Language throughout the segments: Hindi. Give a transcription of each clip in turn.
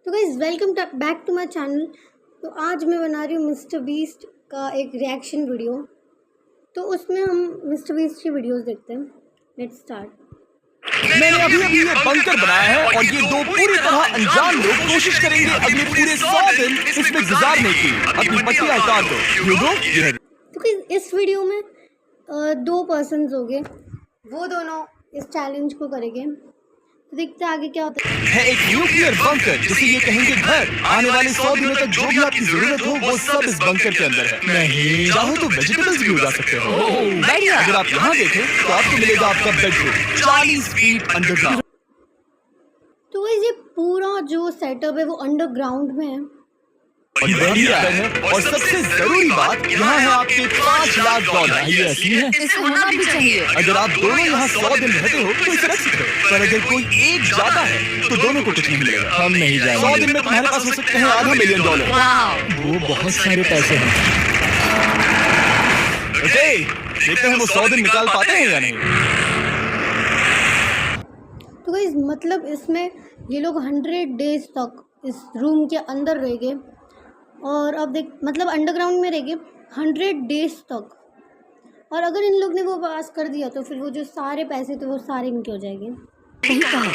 तो guys welcome back to my channel. तो आज मैं बना रही हूँ मिस्टर बीस्ट का एक रिएक्शन वीडियो। तो उसमें हम मिस्टर बीस्ट की वीडियोस देखते हैं। Let's start. मैंने अभी ये बंकर बनाया है और ये दो पूरी तरह अनजान लोग कोशिश करेंगे अगले पूरे 100 दिन इसमें गुजारने की। अपनी पट्टियां उतार दो। तो गाइस इस वीडियो में दो पर्सन्स होंगे, वो दोनों इस चैलेंज को करेंगे। तो देखते हैं आगे क्या होता है। एक न्यूक्लियर बंकर जिसे ये कहेंगे घर। आने वाले 100 दिनों तक जो भी आपकी जरूरत हो वो सब इस बंकर के अंदर है। नहीं चाहो तो वेजिटेबल्स भी उगा सकते हो। अगर आप यहाँ देखें तो आपको मिलेगा आपका बेडरूम 40 फीट अंडरग्राउंड। तो गाइस ये पूरा जो सेटअप है वो अंडरग्राउंड में है और सबसे जरूरी बात यहाँ है आपके $5 लाख। ये असली है, इसे होना भी चाहिए। अगर आप दोनों यहाँ 100 दिन रहते हो तो इसे रख सकते हो, पर अगर कोई एक जाता है तो दोनों को कुछ नहीं मिलेगा। हम नहीं जाएंगे। 100 दिन में तुम्हारे पास हो सकते हैं $500 मिलियन। वो बहुत सारे पैसे हैं। ओके, देखते हैं वो 100 दिन निकाल पाते हैं या नहीं। तो गाइस मतलब इसमें ये लोग 100 डेज तक इस रूम के अंदर रहेंगे और अब देख मतलब अंडरग्राउंड में रहेंगे 100 डेज तक। और अगर इन लोग ने वो पास कर दिया तो फिर वो जो सारे पैसे थे वो सारे इनके हो जाएंगे।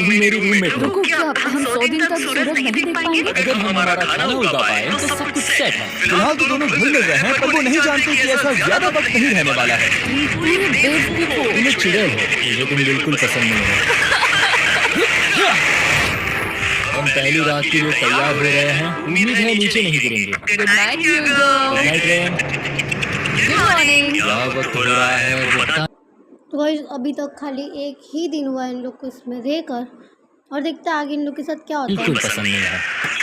मेरी रूममेट हो। रुको, क्या हम 100 दिन तक सूरज नहीं देख पाएंगे? अगर हम हमारा खाना उगा पाए तो सब कुछ सेट है। फिलहाल तो दोनों घुल मिल रहे हैं, पर वो नहीं जानते कि ऐसा ज्यादा वक्त नहीं रहने वाला है। तुम्हें चिड़ैल हो, मुझे तुम बिल्कुल पसंद नहीं है। हम पहली रात के लिए तैयार हो रहे हैं। उम्मीद है नीचे नहीं गिरेंगे। Good night Hugo. Good night Rain. Good morning. क्या वक्त हो रहा है वो बता। तो गाइस अभी तक खाली एक ही दिन हुआ है इन लोग को इसमें रहकर, और देखते हैं आगे इन लोग के साथ क्या होता है। बिल्कुल पसंद नहीं है।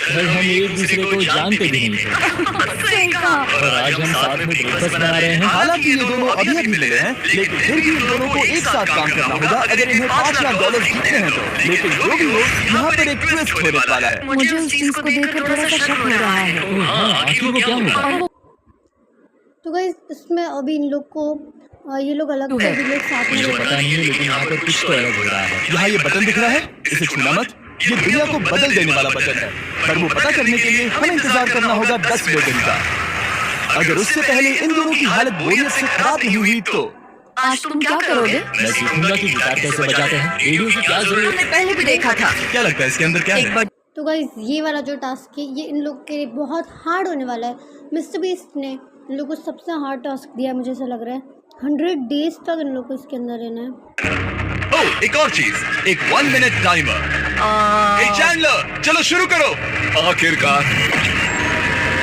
कल हम एक दूसरे को जानते भी नहीं थे और आज हम साथ में ब्रेकफास्ट बना रहे हैं। हालांकि ये दोनों अभी अभी मिले हैं, लेकिन फिर भी इन दोनों को एक साथ काम करना होगा अगर इन्हें $5 लाख जीतने हैं तो। लेकिन जो भी हो, यहाँ पर एक ट्विस्ट होने वाला है। मुझे उस चीज को देखकर थोड़ा सा शक हो रहा है। आखिर वो क्या होगा? तो गाइस इसमें अभी इन लोग को ये लोग अलग से भी लोग साथ में मुझे पता नहीं है, लेकिन यहाँ पर कुछ तो अलग हो रहा है। यहाँ ये बटन दिख रहा है, इसे छूना मत। ये दुनिया को बदल देने वाला बटन है, पर वो पता करने के लिए हमें इंतजार करना होगा 10 दिन का। अगर उससे पहले इन दोनों की हालत बोरियत से खराब नहीं हुई तो आज तुम क्या करोगे? मैं सीखूंगा कि गिटार कैसे बजाते हैं। रेडियो की क्या जरूरत हमने पहले भी देखा था। क्या लगता है इसके अंदर क्या है? तो गाइस ये वाला जो टास्क है ये इन लोग के लिए बहुत हार्ड होने वाला है। मिस्टर बीस्ट ने इन लोग को सबसे हार्ड टास्क दिया, मुझे ऐसा लग रहा है। 100 डेज तक इन लोग को इसके अंदर रहना है। ओह, एक और चीज, एक 1 मिनट टाइमर। चैंडलर चलो शुरू करो। आखिरकार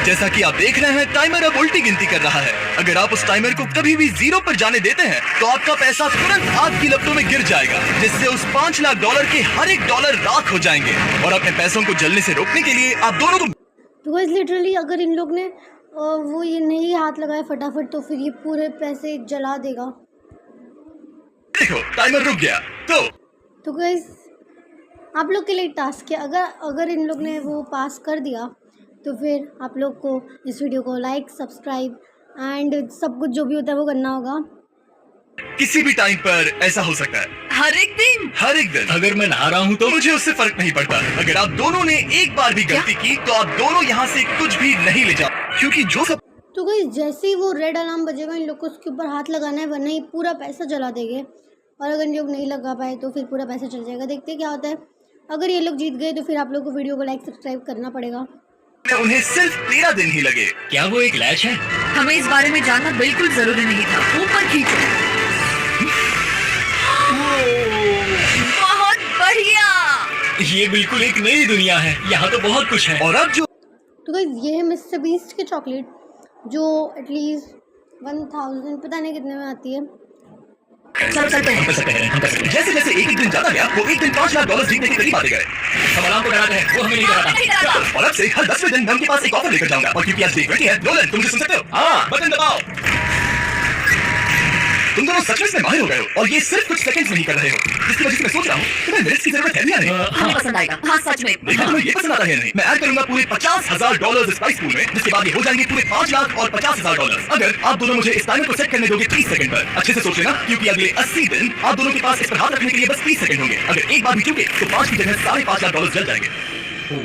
जैसा कि आप देख रहे हैं, टाइमर अब उल्टी गिनती कर रहा है। अगर आप उस टाइमर को कभी भी 0 पर जाने देते हैं तो आपका पैसा तुरंत आग की लपटों में गिर जाएगा, जिससे उस $5 लाख के हर एक डॉलर राख हो जाएंगे। और अपने पैसों को जलने से रोकने के लिए आप दोनों को तो गाइस लिटरली अगर इन लोग ने वो ये नहीं हाथ लगाए फटाफट तो फिर ये पूरे पैसे जला देगा। देखो टाइमर रुक गया। तो गाइस आप लोग के लिए टास्क है, अगर इन लोग ने वो पास कर दिया तो फिर आप लोग को इस वीडियो को लाइक, सब्सक्राइब एंड सब कुछ जो भी होता है वो करना होगा। किसी भी टाइम पर ऐसा हो सकता है। हर एक दिन। अगर मैं नहा रहा हूँ तो मुझे उससे फर्क नहीं पड़ता। अगर आप दोनों ने एक बार भी गलती की तो आप दोनों यहाँ से कुछ भी नहीं ले जाओ, क्योंकि जो सब। तो गाइस जैसे ही वो रेड अलार्म बजेगा इन लोग को उसके ऊपर हाथ लगाना है, वरना ही पूरा पैसा जला देंगे। और अगर इन लोग नहीं लगा पाए तो फिर पूरा पैसा चल जाएगा। देखते हैं क्या होता है। अगर ये लोग जीत गए तो फिर आप लोग को वीडियो को लाइक, सब्सक्राइब करना पड़ेगा। उन्हें सिर्फ 13 दिन ही लगे। क्या वो एक लैच है? हमें इस बारे में जानना बिल्कुल जरूरी नहीं था। ऊपर खींचो। बहुत बढ़िया। ये बिल्कुल एक नई दुनिया है, यहाँ तो बहुत कुछ है। और अब जो तो गाइस ये है मिस्टर बीस्ट की चॉकलेट जो एटलीस्ट 1000 पता नहीं कितने में आती है। चलते हैं। जैसे जैसे एक दिन जाता गया वो एक दिन $5 लाख जीतने के करीब आते गए। हम अलार्म को डराते हैं, वो हमें नहीं डराता। और अब से हर 10वें दिन मैं उनके पास एक ऑफर लेकर जाऊंगा। और क्योंकि आज डे 20 है, नोलन तुम मुझे सुन सकते हो? हाँ, बटन दबाओ। तुम दोनों सच में माहिर हो गए हो और ये सिर्फ कुछ सेकंड्स में ही कर रहे हो, जिसकी वजह से मैं सोच रहा हूँ तुम्हें मिनट्स की जरूरत है या नहीं? हमें पसंद आएगा। हाँ सच में। देखा तुम्हें ये पसंद आता है नहीं? मैं ऐड करूंगा पूरे $50,000 इस प्राइस पूल में, जिसके बाद ये हो जाएंगे पूरे $5 लाख और $50,000। अगर आप दोनों मुझे इस टाइमर को सेट करने दोगे 30 सेकंड पर। अच्छे से सोच लेना, क्योंकि अगले 80 दिन आप दोनों के पास इस पर हाथ रखने के लिए बस 30 सेकंड होंगे। अगर एक बार भी चूके तो 5 की जगह $5.5 लाख जल जाएंगे।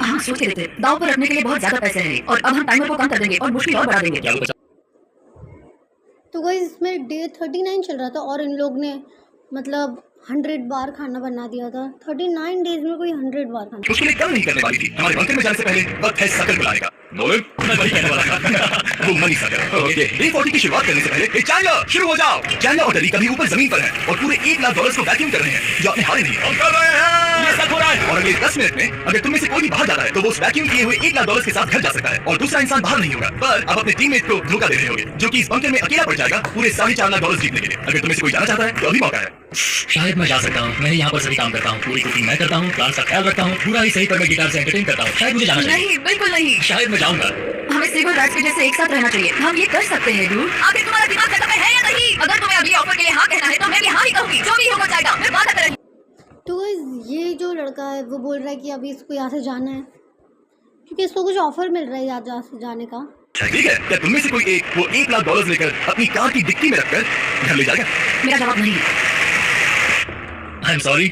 हाँ सोच रहे थे दाव पर रखने के लिए बहुत ज्यादा पैसे हैं और अब हम टाइमर को कम कर देंगे और मुश्किल और बढ़ा देंगे। क्या वो बचा? तो गाइस इसमें डे 39 चल रहा था और इन लोग ने मतलब 100 बार खाना बना दिया था। 39 डेज में कोई 100 बार खाना। उसके लिए कल नहीं करने वाली थी। हमारे बंकर में जाने से पहले वक्त है सकल बुलाने का। नोलन, मैं वही कहने वाला था। वो मनी सकल। ओके। डे 40 की शुरुआत करने से पहले चैंडलर शुरू हो जाओ। चैंडलर और डली कभी ऊपर जमीन पर हैं और पूरे $1 लाख को वैक्यूम कर रहे हैं जो आपने हारे नहीं। हम कर रहे हैं। ये सब हो रहा है। और अगले 10 मिनट में अगर तुम में से कोई भी बाहर जा रहा है तो वो उस वैक्यूम किए हुए $1 लाख के साथ घर जा सकता है और दूसरा इंसान बाहर नहीं होगा। पर आप अपने टीममेट को धोखा दे रहे होगे जो कि इस बंकर में अकेला पड़ जाएगा पूरे $4.5 लाख जीतने के लिए। अगर तुम में से कोई जाना चाहता है तो अभी मौका है। शायद मैं जा सकता हूँ। मैं यहाँ पर सभी काम करता हूँ, पूरी कुकिंग मैं करता हूँ, प्लान का ख्याल रखता हूँ, पूरा ही सही पर मैं गिटार से एंटरटेन करता हूँ। शायद मुझे जाना चाहिए। नहीं बिल्कुल नहीं, शायद मैं जाऊंगा। हमें सिविल राइट्स के जैसे एक साथ रहना चाहिए। हम ये कर सकते हैं डूड। आखिर तुम्हारा दिमाग खत्म है या नहीं? अगर तुम्हें अगली ऑफर के लिए हाँ कहना है तो मैं भी हाँ ही कहूंगी। जो भी हो जाएगा, मैं वादा कर रही हूँ। तो guys, ये जो लड़का है वो बोल रहा है कि अभी इसको यहाँ से जाना है क्योंकि इसको कुछ ऑफर मिल रहा है यहाँ से जाने का। ठीक है, क्या तुम में से कोई एक वो $1 लाख लेकर अपनी कार की डिक्की में रखकर घर ले जाएगा? मेरा जवाब नहीं। I am sorry.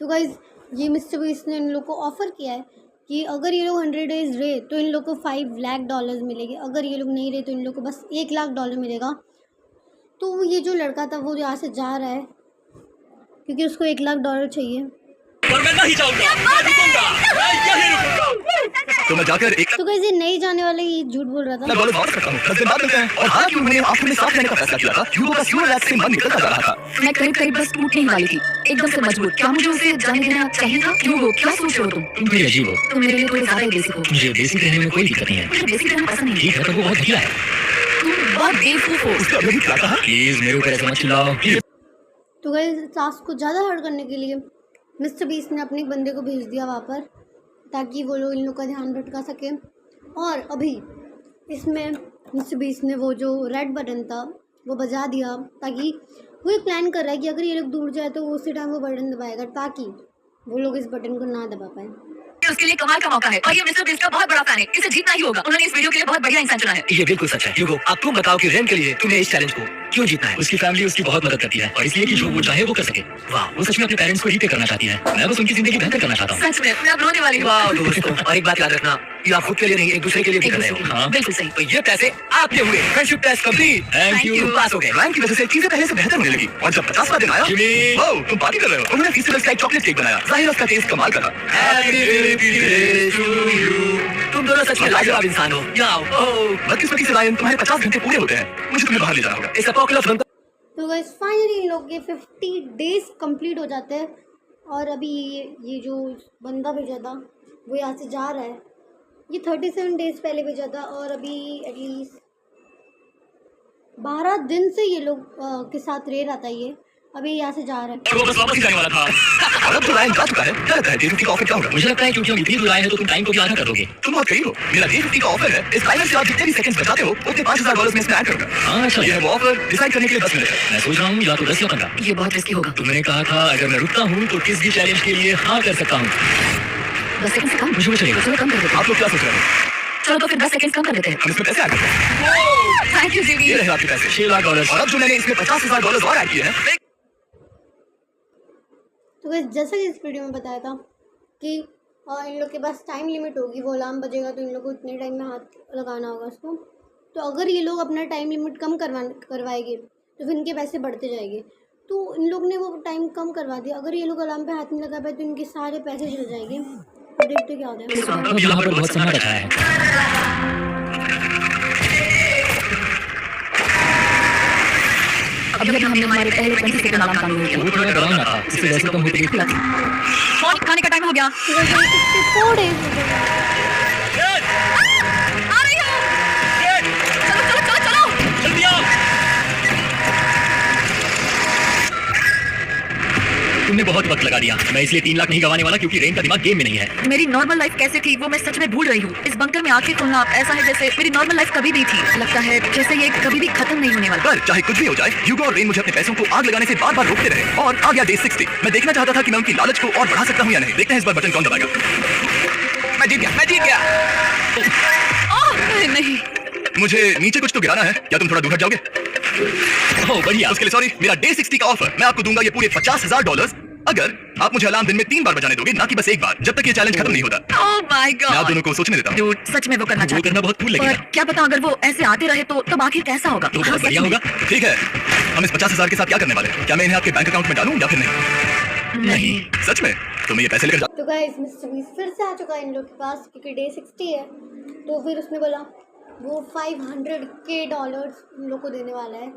तो गाइज ये मिस्टर बीस्ट ने इन लोग को ऑफ़र किया है कि अगर ये लोग 100 डेज रहे तो इन लोग को $5 लाख मिलेंगे। अगर ये लोग नहीं रहे तो इन लोग को बस $1 लाख मिलेगा। तो ये जो लड़का था वो यहाँ से जा रहा है क्योंकि उसको $1 लाख चाहिए। पर मैं नहीं जाऊंगा, मैं रुकूंगा, मैं यहीं रुकूंगा। तो मैं जाकर एक तो गाइज ये नहीं जाने वाले, ये झूठ बोल रहा था। $1 लाख वापस करता हूँ। 10 दिन बाद मिलते हैं। और हालांकि उन्होंने आखिर में साथ रहने का फैसला किया था, ह्यूगो का स्यूअर लैब से मन निकलता जा रहा था। मैं करीब करीब बस टूटने ही वाली थी, एकदम से मजबूर। क्या मुझे उसे जाने देना चाहिए था? क्यों वो क्या सोच रहे हो तुम? तुम थोड़ी अजीब हो। तुम मेरे लिए थोड़ी ज्यादा ही बेसिक हो। मुझे बेसिक रहने में कोई दिक्कत नहीं है। मुझे बेसिक रहना पसंद नहीं ठीक है, पर वो बहुत ढीला है। तुम बहुत बेवकूफ हो। उसने अभी क्या कहा? प्लीज मेरे ऊपर ऐसे मत चिल्लाओ। तो गाइज टास्क को ज़्यादा हार्ड करने के लिए मिस्टर बीस्ट ने अपने बंदे को भेज दिया वहाँ पर ताकि वो लोग इन लोग का ध्यान भटका सके। और अभी इसमें मिस्टर बीस्ट ने वो जो रेड बटन था वो बजा दिया ताकि वो एक प्लान कर रहा है कि अगर ये लोग दूर जाए तो वो उसी टाइम वो बटन दबाएगा ताकि वो लोग इस बटन को ना दबा पाए। उसके लिए कमाल का मौका है और ये मिस्टर बीस्ट का बहुत बड़ा फैन है। इसे जीतना ही होगा। उन्होंने इस वीडियो के लिए बहुत बढ़िया इंसान चुना है। ये बिल्कुल सच है। ह्यूगो, अब तुम बताओ कि रेन के लिए तुम्हें इस चैलेंज को क्यों जीतना है? उसकी फैमिली उसकी बहुत मदद करती है और इसलिए कि जो वो चाहे वो कर सके। वाह, वो सच में अपने पेरेंट्स को रीपे करना चाहती है। मैं बस उनकी जिंदगी बेहतर करना चाहता हूँ। सच में मैं अब रोने वाली हूँ। वाह दोस्तों, और एक बात याद रखना, ये आप खुद के लिए नहीं एक दूसरे के लिए भी कर रहे हो। हाँ बिल्कुल सही। तो ये पैसे आपके हुए। Friendship test complete. Thank you. Pass हो गए। रैंक की वजह से चीजें पहले से बेहतर होने लगी और जब 50वां दिन आया, ओह तुम पार्टी कर रहे हो। उन्होंने फेस्टिवल का एक चॉकलेट केक बनाया। जाहिर है उसका टेस्ट कमाल का था। तुम दोनों सच में लाजवाब इंसान हो। जाओ। बदकिस्मती से रायन, तुम्हारे 50 घंटे पूरे होते हैं। मुझे तुम्हें बाहर ले जाना होगा। इस अपोकलिप्स बंकर तो गाइस फाइनली इन लोग के 50 डेज कंप्लीट हो जाते हैं और अभी ये जो बंदा भेजा था वो यहाँ से जा रहा है। ये 37 डेज पहले भेजा था और अभी एटलीस्ट 12 दिन से ये लोग के साथ रह रहा था। ये अभी यहाँ से जा रहा है। वो बस वापस ही जाने वाला था। और अब तो रायन जा चुका है। क्या लगता है डे 50 का ऑफर क्या होगा? मुझे लगता है क्योंकि हम इतनी बुलाए हैं तो तुम टाइम को भी आधा कर दोगे। तुम बहुत करीब हो। मेरा डे 50 का ऑफर है। इस टाइमर से आप जितने भी सेकंड्स बचाते हो उतने $5000 में इसमें ऐड करूंगा। हाँ अच्छा, ये है वो ऑफर। डिसाइड करने के लिए 10 मिनट है। मैं सोच रहा हूँ या तो 10 या 15। ये बहुत रिस्की होगा। तुमने कहा था अगर मैं रुकता हूँ तो किस भी चैलेंज के लिए हाँ कर सकता हूँ। 10 सेकंड से कम मुझे चलेगा। चलो कम कर देते हैं। आप लोग क्या सोच रहे हो? चलो तो फिर 10 सेकंड कम कर देते हैं। हम इसमें पैसे ऐड करते हैं। थैंक यू ये जिमी। रहे आपके पैसे। $6 लाख। और अब जो मैंने इसमें $50,000 और ऐड किए हैं। तो गाइस जैसा कि इस वीडियो में बताया था कि इन लोग के पास टाइम लिमिट होगी। वो अलार्म बजेगा तो इन लोग को इतने टाइम में हाथ लगाना होगा उसको। तो अगर ये लोग अपना टाइम लिमिट कम करवाएंगे तो फिर इनके पैसे बढ़ते जाएंगे। तो इन लोग ने वो टाइम कम करवा दिया। अगर ये लोग अलार्म पे हाथ नहीं लगा पाए तो इनके सारे पैसे चल जाएंगे। अब देखते क्या होता है। अब यहाँ पर बहुत समय रखा है। अभी अभी हमने हमारे पहले 20 सेकंड अलार्म काम किया। वो थोड़ा डरावना था, इससे वैसे तुम होती फोन खाने का टाइम हो गया। तो गाइस 64 डेज हो गए। आ रही हूँ। चलो चलो चलो चलो। जल्दी आओ। तुमने बहुत वक्त लगा दिया। मैं इसलिए 3 लाख नहीं गंवाने वाला क्योंकि रेन का दिमाग गेम में नहीं है। मेरी नॉर्मल लाइफ कैसे थी वो मैं सच में भूल रही हूँ। इस बंकर में आके तुलना ऐसा है जैसे मेरी नॉर्मल लाइफ कभी नहीं थी। लगता है जैसे ये कभी भी खत्म नहीं होने वाला। पर चाहे कुछ भी हो जाए, ह्यूगो और रेन मुझे अपने पैसों को आग लगाने से बार-बार रोकते रहे। और आ गया डे 60। मैं देखना चाहता था कि मैं उनकी लालच को और बढ़ा सकता हूँ या नहीं। देखते हैं इस बार बटन कौन दबाएगा। मैं जीत गया, मैं जीत गया। नहीं। मुझे नीचे कुछ तो गिराना है। क्या तुम थोड़ा दूर हट जाओगे? ओह बढ़िया। उसके लिए सॉरी। मेरा डे 60 का ऑफर मैं आपको दूंगा ये पूरे $50,000 अगर आप मुझे अलार्म दिन में 3 बार बजाने दोगे, ना कि बस एक बार, जब तक ये चैलेंज खत्म नहीं होता। ओह माय मैं आप गॉड दोनों को सोचने देता हूँ। डूड, सच में वो करना वो चाहती करना बहुत कूल हूँ। लगेगा। पर क्या पता अगर वो ऐसे आते रहे तो तब आखिर कैसा होगा? तो हाँ, बहुत सच बढ़िया में। होगा। ठीक है, हम इस 50,000 के साथ क्या करने वाले हैं? क्या मैं इन्हें आपके बैंक अकाउंट में डालूं या फिर नहीं? नहीं। सच में? तो मैं ये पैसे लेकर तो गाइस मिस्टर बीस्ट फिर से आ चुका है इन लोग के पास, क्योंकि डे 60 है। तो फिर उसने बोला वो $500K इन लोग को देने वाला है,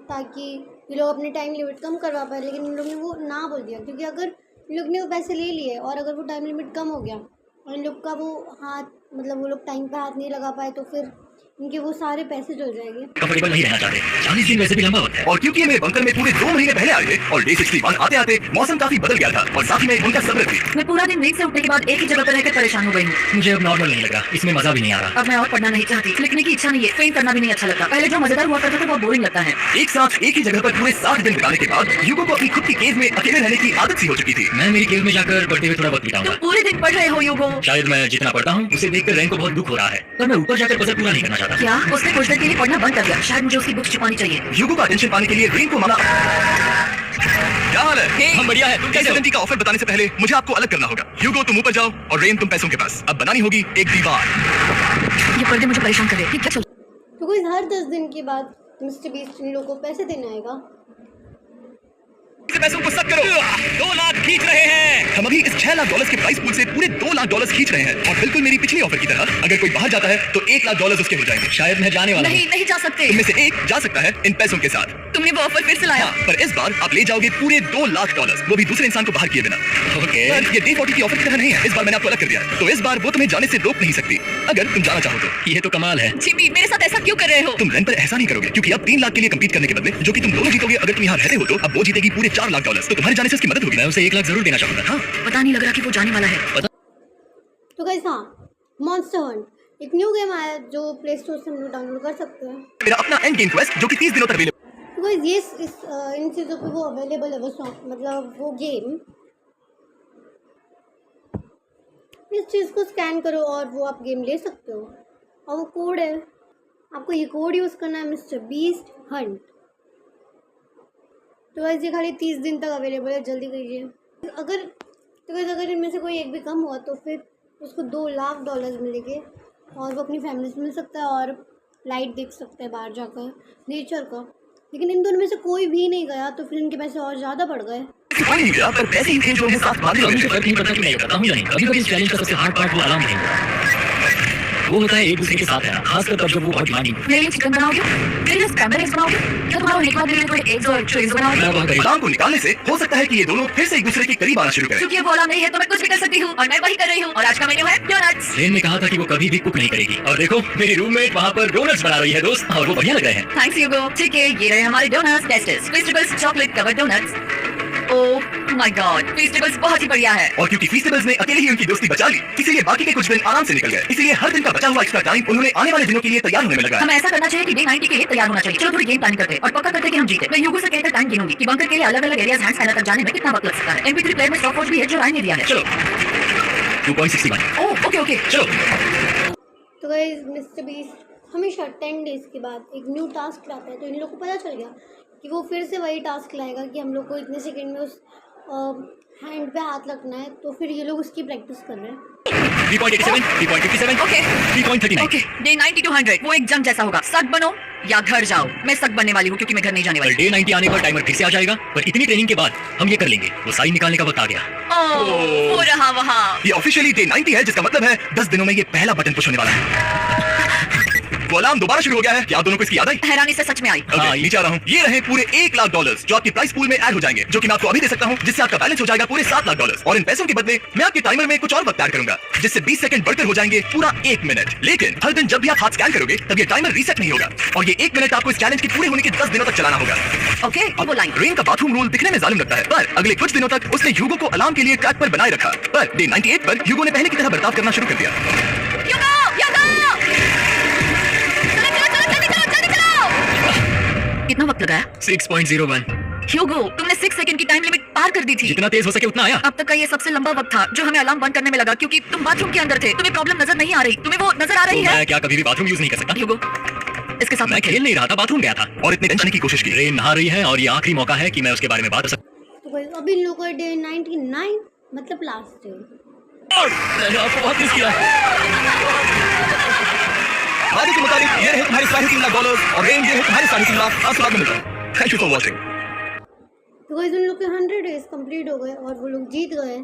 ताकि ये लोग अपने टाइम लिमिट कम करवा पाए। लेकिन इन लोग ने वो ना बोल दिया, क्योंकि अगर इन लोग ने वो पैसे ले लिए और अगर वो टाइम लिमिट कम हो गया और इन लोग का वो हाथ, मतलब वो लोग टाइम पे हाथ नहीं लगा पाए, तो फिर इनके वो सारे पैसे चल जाएंगे। कंफर्टेबल नहीं रहना चाहते। 40 दिन वैसे भी लंबा होता है। और क्योंकि ये मेरे बंकर में पूरे 2 महीने पहले आए थे और डे 61 आते आते मौसम काफी बदल गया था और साथ ही में उनका सब्र भी। मैं पूरा दिन नींद से उठने के बाद एक ही जगह पर रहकर परेशान हो गई हूँ। मुझे अब नॉर्मल नहीं लग रहा, इसमें मजा भी नहीं आ रहा। अब मैं और पढ़ना नहीं चाहती, लिखने की इच्छा नहीं है, पेंट करना भी नहीं अच्छा लगता। पहले जो मजेदार हुआ करता था वो बोरिंग लगता है। एक साथ एक ही जगह पर पूरे 60 दिन बिताने के बाद ह्यूगो को अपनी खुद की केव में अकेले रहने की आदत सी हो चुकी थी। मैं मेरी केव में जाकर पढ़ते हुए थोड़ा वक्त तुम बिताऊंगा। पूरे दिन पढ़ रहे हो ह्यूगो। शायद मैं जितना पढ़ता हूँ उसे देखकर रैन को बहुत दुख हो रहा है, पर मैं ऊपर जाकर पजल पूरा नहीं करना चाहता। क्या उसने कुछ देर के लिए पढ़ना बंद कर दिया? शायद मुझे उसकी बुक्स छुपानी चाहिए। ह्यूगो का अटेंशन पाने के लिए रेन को माना। क्या हाल है? हम बढ़िया है, तुम कैसे हो? गारंटी का ऑफर बताने से पहले मुझे आपको अलग करना होगा। ह्यूगो तुम ऊपर जाओ और रेन तुम पैसों के पास। अब बनानी होगी एक दीवार। ये पर्दे मुझे परेशान कर रहे हैं। ठीक है चल। तो कोई हर 10 दिन के बाद मिस्टर बीस्ट इन लोगों को पैसे देने आएगा। पैसों को सब करो। 2 लाख खींच रहे हैं। हम अभी इस $6 लाख के प्राइस पूल से पूरे $2 लाख खींच रहे हैं और बिल्कुल मेरी पिछली ऑफर की तरह अगर कोई बाहर जाता है तो $1 लाख उसके हो जाएंगे। शायद मैं जाने वाला हूँ। नहीं, नहीं जा सकते। इनमें से एक जा सकता है इन पैसों के साथ। तुमने वो ऑफर फिर से लाया। हाँ, पर इस बार आप ले जाओगे पूरे $2 लाख, वो भी दूसरे इंसान को बाहर किए बिना। ओके। पर ये डे 40 की ऑफर की तरह नहीं है। इस बार मैंने आपको अलग कर दिया है, तो इस बार वो तुम्हें जाने से रोक नहीं सकती अगर तुम जाना चाहो तो। ये तो कमाल है। जिमी, मेरे साथ ऐसा क्यों कर रहे हो? तुम रन पर ऐसा नहीं करोगे, क्योंकि अब 3 लाख के लिए कम्पीट करने के बदले जो कि तुम दोनों जीतोगे अगर तुम यहाँ रहते हो, तो अब वो जीतेगी पूरे $4 लाख। तो तुम्हारे जाने से उसकी मदद होगी। मैं उसे 1 लाख जरूर देना चाहूंगा। हाँ, पता नहीं लग रहा कि वो जाने वाला है। तो गाइस हाँ, मॉन्स्टर हंट एक न्यू गेम आया जो प्ले स्टोर से हम लोग डाउनलोड कर सकते हैं। मेरा अपना एंड गेम क्वेस्ट जो कि 30 दिनों तक अवेलेबल। तो गाइस ये इन चीज़ों पे वो अवेलेबल है, वो सॉन्ग मतलब वो गेम। इस चीज़ को स्कैन करो और वो आप गेम ले सकते हो। और वो कोड है, आपको ये कोड यूज़ करना है, मिस्टर बीस्ट हंट। तो गाइस ये खाली 30 दिन तक अवेलेबल है, जल्दी कीजिए। अगर इनमें से कोई एक भी कम हुआ तो फिर उसको $2 लाख मिलेंगे और वो अपनी फैमिली से मिल सकता है और लाइट देख सकता है बाहर जाकर नेचर का। लेकिन इन दोनों में से कोई भी नहीं गया तो फिर इनके पैसे और ज़्यादा बढ़ गए। नहीं गया, पर पैसे ही थे जो उन्हें साथ बांधे हुए मुझे थे। फर्क नहीं पड़ता कि मैं ये करता हूँ या नहीं। कभी-कभी इस चैलेंज का सबसे हार्ड पार्ट वो अलार्म नहीं होता। वो होता है एक दूसरे के साथ रहना, खासकर तब जब वो बहुत डिमांडिंग। मेरे लिए चिकन बनाओगे? मेरे लिए स्क्रैम्बल एग्स बनाओगे? क्या तुम्हारा निकला मेरे लिए कोई एग्स और चीज बनाओगे? मैं बहुत गरीब। अलार्म को निकालने से हो सकता है कि ये दोनों फिर से एक दूसरे के करीब आना शुरू करें। क्योंकि ये बोला नहीं है तो मैं कुछ भी कर सकती हूँ और मैं वही कर रही हूँ। और आज का मेन्यू है डोनट्स। रेन ने कहा था कि वो कभी भी कुक नहीं करेगी, और देखो मेरी रूममेट वहाँ पर डोनट्स बना रही है दोस्त, और वो बढ़िया लग रहे हैं। Thanks Hugo. ठीक है, ये रहे हमारे donuts. Testers festivals chocolate covered donuts. Oh my god, festivals बहुत ही बढ़िया है। और क्योंकि फेस्टिवल्स ने अकेले ही उनकी दोस्ती बचा ली, इसीलिए बाकी के कुछ दिन आराम से निकल गए। इसीलिए हर दिन का बचा हुआ एक्स्ट्रा टाइम उन्होंने आने वाले दिनों के लिए तैयार होने में लगाया। हमें ऐसा करना चाहिए कि डे 90 के लिए तैयार होना चाहिए। चलो थोड़ी गेम प्लानिंग करते हैं और पक्का करते हैं कि हम जीते। मैं ह्यूगो से कहकर टाइम गिनूंगी कि बंकर के लिए अलग अलग एरियाज हैंड तक जाने में कितना वक्त लग सकता है। MP3 प्लेयर में स्टॉपवॉच भी है जो राय ने दिया है। चलो 2.61। Oh okay okay. चलो तो गाइस मिस्टर बीस्ट हमेशा 10 डेज के बाद एक न्यू टास्क लाता है। तो इन लोग को पता चल गया कि वो फिर से वही टास्क लाएगा कि हम लोग को इतने सेकंड में उस हैंड पे हाथ रखना है। तो फिर ये लोग उसकी प्रैक्टिस कर रहे हैं। 3.87, 3.57, ओके 3.39। ओके। डे 90 to 100 वो एक जंग जैसा होगा। सक बनो या घर जाओ। मैं सक बनने वाली हूँ क्योंकि मैं घर नहीं जाने पर वाली। डे 90 आने पर टाइमर फिर से आ जाएगा, पर इतनी ट्रेनिंग के बाद हम ये कर लेंगे। वो साइन निकालने का वक्त आ गया। ओह वो रहा वहाँ। ये ऑफिशियली डे 90 है, जिसका मतलब है 10 दिनों में ये पहला बटन पुश होने वाला है। वो अलार्म दोबारा शुरू हो गया है। क्या आप दोनों को इसकी याद आई? हैरानी से सच में आई। Okay, नीचे आ रहा हूँ। ये रहे पूरे $1 लाख जो आपकी प्राइस पूल में ऐड हो जाएंगे, जो कि मैं आपको अभी दे सकता हूँ, जिससे आपका बैलेंस हो जाएगा पूरे $7 लाख। और इन पैसों के बदले मैं आपके टाइमर में कुछ और वक्त ऐड करूंगा, जिससे 20 सेकंड बढ़कर हो जाएंगे पूरा 1 मिनट। लेकिन हर दिन जब भी आप हाथ स्कैन करोगे तब ये टाइमर रीसेट नहीं होगा और ये 1 मिनट आपको इस चैलेंज के पूरे होने के 10 दिनों तक चलाना होगा। ओके वो लाइन। रेन का बाथरूम रूल दिखने में जालिम लगता है, पर अगले कुछ दिनों तक उसने ह्यूगो को अलार्म के लिए ट्रैक पर बनाए रखा। पर डे 98 पर ह्यूगो ने पहले की तरह बर्ताव करना शुरू कर दिया। ह्यूगो कितना वक्त लगा है? 6.01। ह्यूगो तुमने 6 सेकंड की टाइम लिमिट पार कर दी थी। जितना तेज हो सके उतना आया। अब तक का ये सबसे लंबा वक्त था जो हमें अलार्म बंद करने में लगा, क्योंकि तुम बाथरूम के अंदर थे। तुम्हें प्रॉब्लम नजर नहीं आ रही। तुम्हें वो नजर आ रही तो है? मैं क्या कभी भी बाथरूम यूज नहीं कर सकता? ह्यूगो इसके साथ मैं खेल नहीं रहा था, बाथरूम गया था। और इतने टेंशन की कोशिश की। रेन नहा रही है और ये आखिरी मौका है कि मैं उसके बारे में बात कर सकूं। तो भाई अभी इन लोगों का डे 99 मतलब लास्ट डे। मैंने आपको बहुत मिस किया। वादे के मुताबिक ये रहे तुम्हारे $3.5 लाख और रेंज ये है तुम्हारे 3.5 लाख। आपसे बाद में मिलता हूं। Thank you for watching. तो गाइस उन लोग के 100 डेज कंप्लीट हो गए और वो लोग जीत गए।